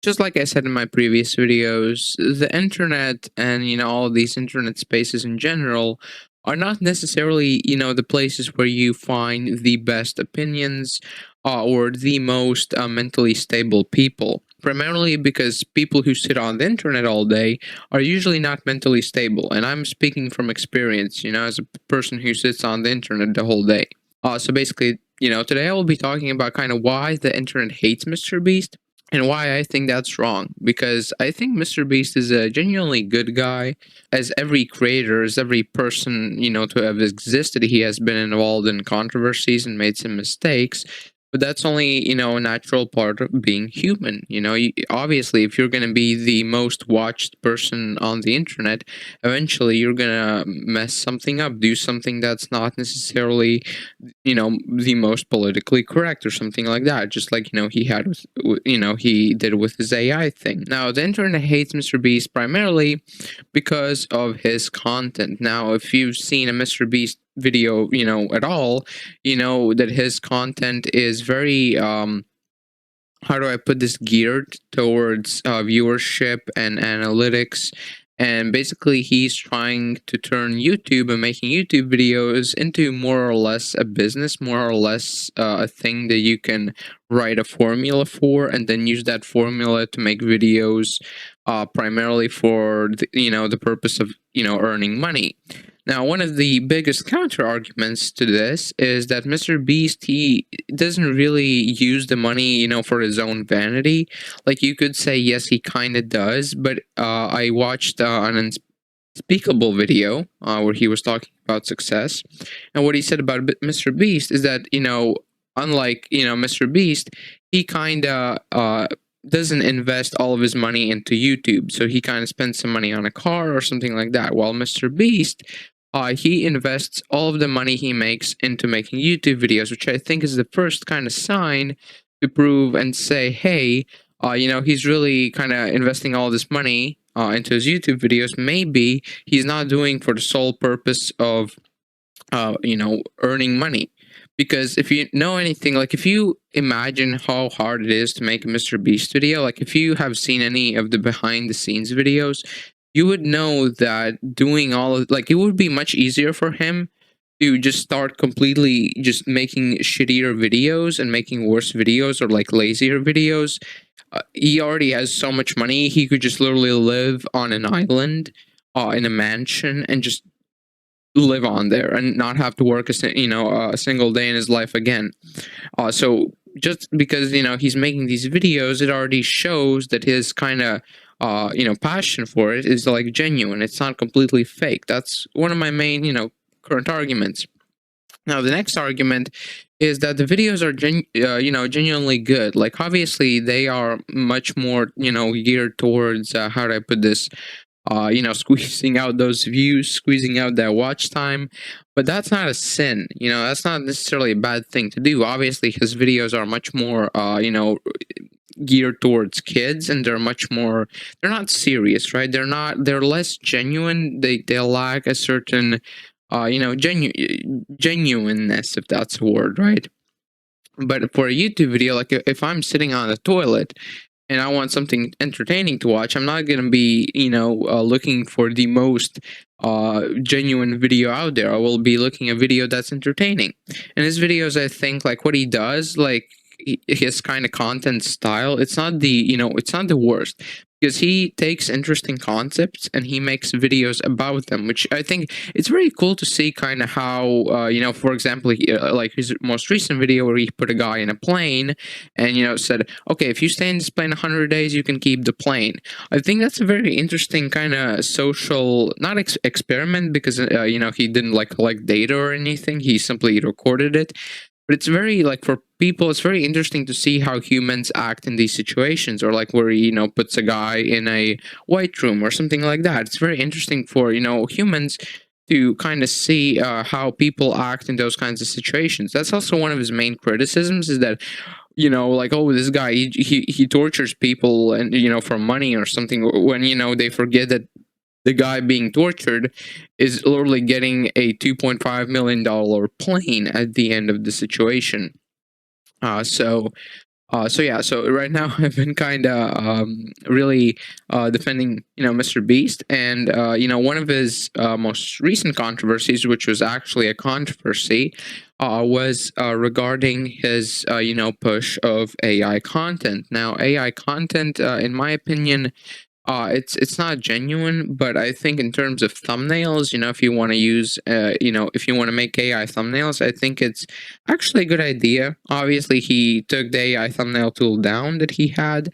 Just like I said in my previous videos, the internet and all these internet spaces in general are not necessarily the places where you find the best opinions or the most mentally stable people. Primarily because people who sit on the internet all day are usually not mentally stable, and I'm speaking from experience. As a person who sits on the internet the whole day. So basically, today I will be talking about kind of why the internet hates Mr. Beast and why I think that's wrong. Because I think MrBeast is a genuinely good guy. As every creator, as every person, to have existed, he has been involved in controversies and made some mistakes. But that's only, a natural part of being human. Obviously, if you're going to be the most watched person on the internet, eventually you're going to mess something up, do something that's not necessarily the most politically correct or something like that, just like he had he did with his AI thing. Now the internet hates MrBeast primarily because of his content. Now if you've seen a MrBeast video at all, you know that his content is very how do I put this, geared towards viewership and analytics. And basically, he's trying to turn YouTube and making YouTube videos into more or less a business, more or less a thing that you can write a formula for and then use that formula to make videos primarily for the purpose of earning money. Now, one of the biggest counter arguments to this is that MrBeast, he doesn't really use the money, for his own vanity. Like you could say, yes, he kind of does, but I watched an unspeakable video where he was talking about success, and what he said about MrBeast is that unlike MrBeast, he kind of doesn't invest all of his money into YouTube, so he kind of spends some money on a car or something like that. While MrBeast, he invests all of the money he makes into making YouTube videos, which I think is the first kind of sign to prove and say, hey, he's really kind of investing all this money into his YouTube videos. Maybe he's not doing for the sole purpose of, earning money. Because if you know anything, like if you imagine how hard it is to make a MrBeast video, like if you have seen any of the behind the scenes videos, you would know that doing all of, like, it would be much easier for him to just start completely just making shittier videos and making worse videos or like lazier videos. He already has so much money, he could just literally live on an island in a mansion and just live on there and not have to work a single day in his life again. So just because he's making these videos, it already shows that his kind of passion for it is like genuine. It's not completely fake. That's one of my main current arguments. Now the next argument is that the videos are genuinely good. Like obviously they are much more geared towards how do I put this, squeezing out those views, squeezing out that watch time. But that's not a sin. That's not necessarily a bad thing to do. Obviously, his videos are much more, geared towards kids, and they're much more. They're not serious, right? They're not. They're less genuine. They lack a certain, genuineness, if that's a word, right? But for a YouTube video, like if I'm sitting on the toilet and I want something entertaining to watch, I'm not going to be, looking for the most genuine video out there. I will be looking at a video that's entertaining. And his videos, I think, like what he does, like his kind of content style, it's not it's not the worst. Because he takes interesting concepts and he makes videos about them, which I think it's very cool to see kind of how, for example, like his most recent video where he put a guy in a plane and, said, okay, if you stay in this plane 100 days, you can keep the plane. I think that's a very interesting kind of social, not experiment, because, he didn't like collect data or anything. He simply recorded it. But it's very, like, for people, it's very interesting to see how humans act in these situations, or like where he, puts a guy in a white room or something like that. It's very interesting for, humans to kind of see how people act in those kinds of situations. That's also one of his main criticisms, is that, like, oh, this guy, he tortures people and, for money or something, when, they forget that the guy being tortured is literally getting a $2.5 million plane at the end of the situation. So So yeah, so right now I've been kind of really defending, Mr. Beast, and one of his most recent controversies, which was actually a controversy, was regarding his push of AI content. Now, AI content, in my opinion, it's not genuine, but I think in terms of thumbnails, if you want to use, if you want to make AI thumbnails, I think it's actually a good idea. Obviously, he took the AI thumbnail tool down that he had,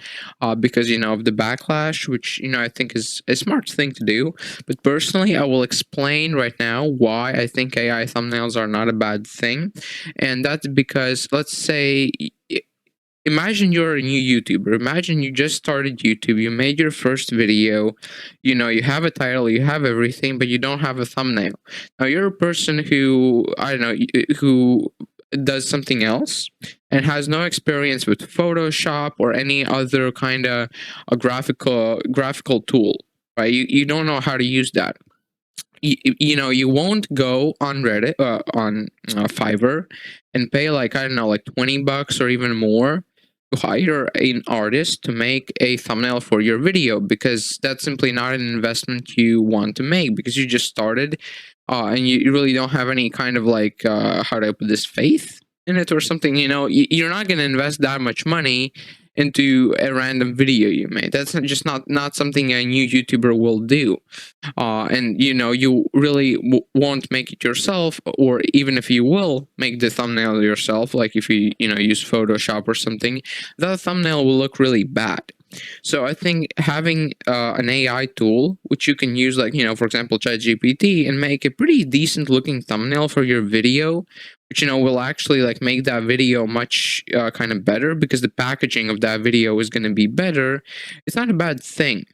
because of the backlash, which I think is a smart thing to do. But personally, I will explain right now why I think AI thumbnails are not a bad thing, and that's because, let's say, imagine you're a new YouTuber. Imagine you just started YouTube. You made your first video. You have a title, you have everything, but you don't have a thumbnail. Now you're a person who, I don't know, who does something else and has no experience with Photoshop or any other kind of a graphical tool, right? You don't know how to use that. You won't go on Reddit, on Fiverr, and pay, like, I don't know, like $20 or even more to hire an artist to make a thumbnail for your video, because that's simply not an investment you want to make, because you just started, and you really don't have any kind of, like, how do I put this, faith in it or something. You're not going to invest that much money into a random video you made. That's just not something a new YouTuber will do. And you really won't make it yourself, or even if you will make the thumbnail yourself, like if you use Photoshop or something, that thumbnail will look really bad. So I think having an AI tool which you can use, like, for example, ChatGPT, and make a pretty decent looking thumbnail for your video, which will actually, like, make that video much kind of better, because the packaging of that video is going to be better. It's not a bad thing.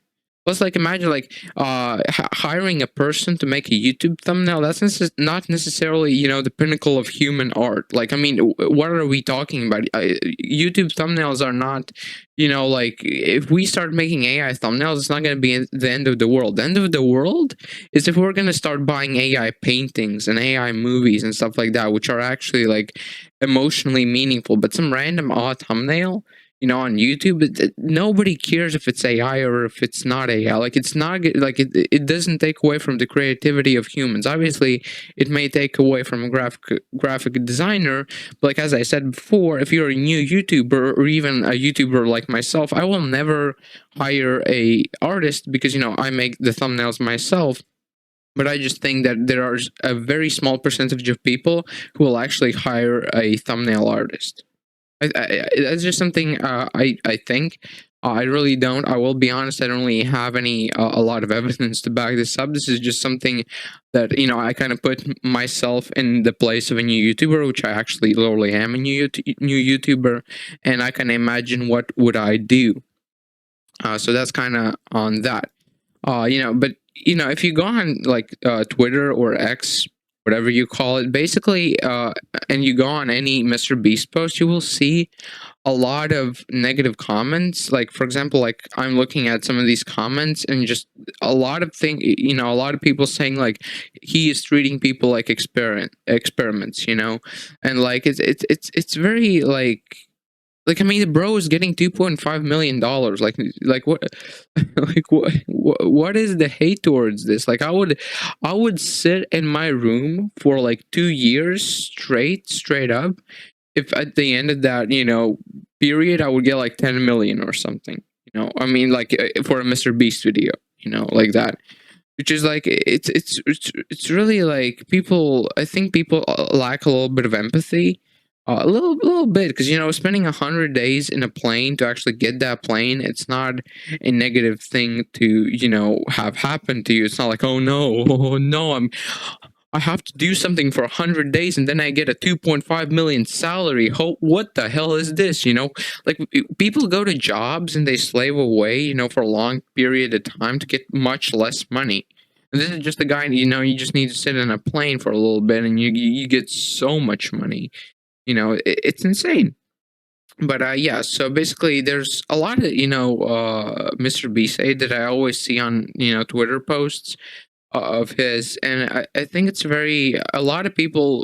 Plus, like, imagine, like, hiring a person to make a YouTube thumbnail. That's not necessarily, the pinnacle of human art. Like, I mean, what are we talking about? YouTube thumbnails are not, like, if we start making AI thumbnails, it's not going to be the end of the world. The end of the world is if we're going to start buying AI paintings and AI movies and stuff like that, which are actually, like, emotionally meaningful. But some random odd thumbnail, on YouTube, nobody cares if it's AI or if it's not AI. Like, it's not like it doesn't take away from the creativity of humans. Obviously, it may take away from a graphic designer, but, like, as I said before, if you're a new YouTuber, or even a YouTuber like myself, I will never hire a artist, because I make the thumbnails myself. But I just think that there are a very small percentage of people who will actually hire a thumbnail artist. That's just something, I think. I really don't. I will be honest. I don't really have a lot of evidence to back this up. This is just something that I kind of put myself in the place of a new YouTuber, which I actually literally am a new YouTuber, and I can imagine what would I do. So that's kind of on that. But if you go on, like, Twitter or X, whatever you call it, basically, and you go on any MrBeast post, you will see a lot of negative comments. Like, for example, like, I'm looking at some of these comments, and just a lot of a lot of people saying, like, he is treating people like experiments, and, like, it's very, like, I mean, the bro is getting $2.5 million. Like what, what is the hate towards this? Like, I would sit in my room for like 2 years straight up, if at the end of that, period, I would get like 10 million or something. I mean, like, for a MrBeast video, like that. Which is like, it's really like, people. I think people lack a little bit of empathy, a little bit, because spending 100 days in a plane to actually get that plane, it's not a negative thing to have happen to you. It's not like, oh no, oh no, I have to do something for 100 days and then I get a 2.5 million salary. What the hell is this? Like, people go to jobs and they slave away, for a long period of time to get much less money. And this is just a guy, you just need to sit in a plane for a little bit and you get so much money. It's insane. But yeah, so basically, there's a lot of Mr. B say that I always see on Twitter posts, of his, and I think it's very a lot of people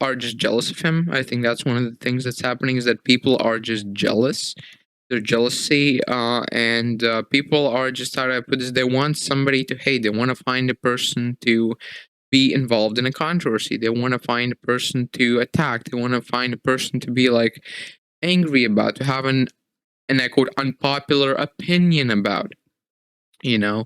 are just jealous of him. I think that's one of the things that's happening is that people are just jealous. They're jealousy, and people are just how do I put this? They want somebody to hate. They want to find a person to be involved in a controversy. They want to find a person to attack. They want to find a person to be like angry about, to have an and I quote unpopular opinion about, you know.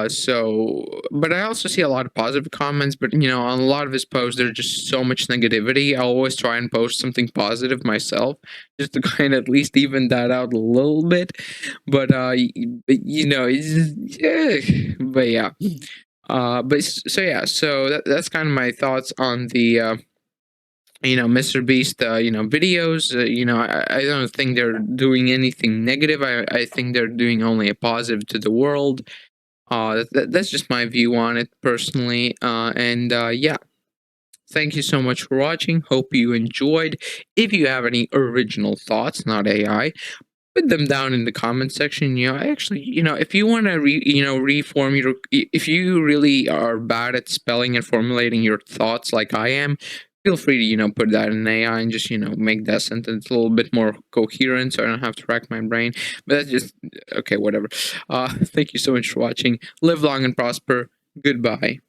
So but I also see a lot of positive comments, but on a lot of his posts there's just so much negativity. I always try and post something positive myself, just to kind of at least even that out a little bit. But but, it's just, yeah. But yeah. So yeah, so that's kind of my thoughts on the Mr. Beast, videos. I don't think they're doing anything negative. I think they're doing only a positive to the world. That's just my view on it personally. And yeah, thank you so much for watching. Hope you enjoyed. If you have any original thoughts, not AI, put them down in the comment section. Actually, if you want to reform your, if you really are bad at spelling and formulating your thoughts like I am, feel free to put that in AI and just make that sentence a little bit more coherent, so I don't have to rack my brain. But that's just okay, whatever. Thank you so much for watching. Live long and prosper. Goodbye.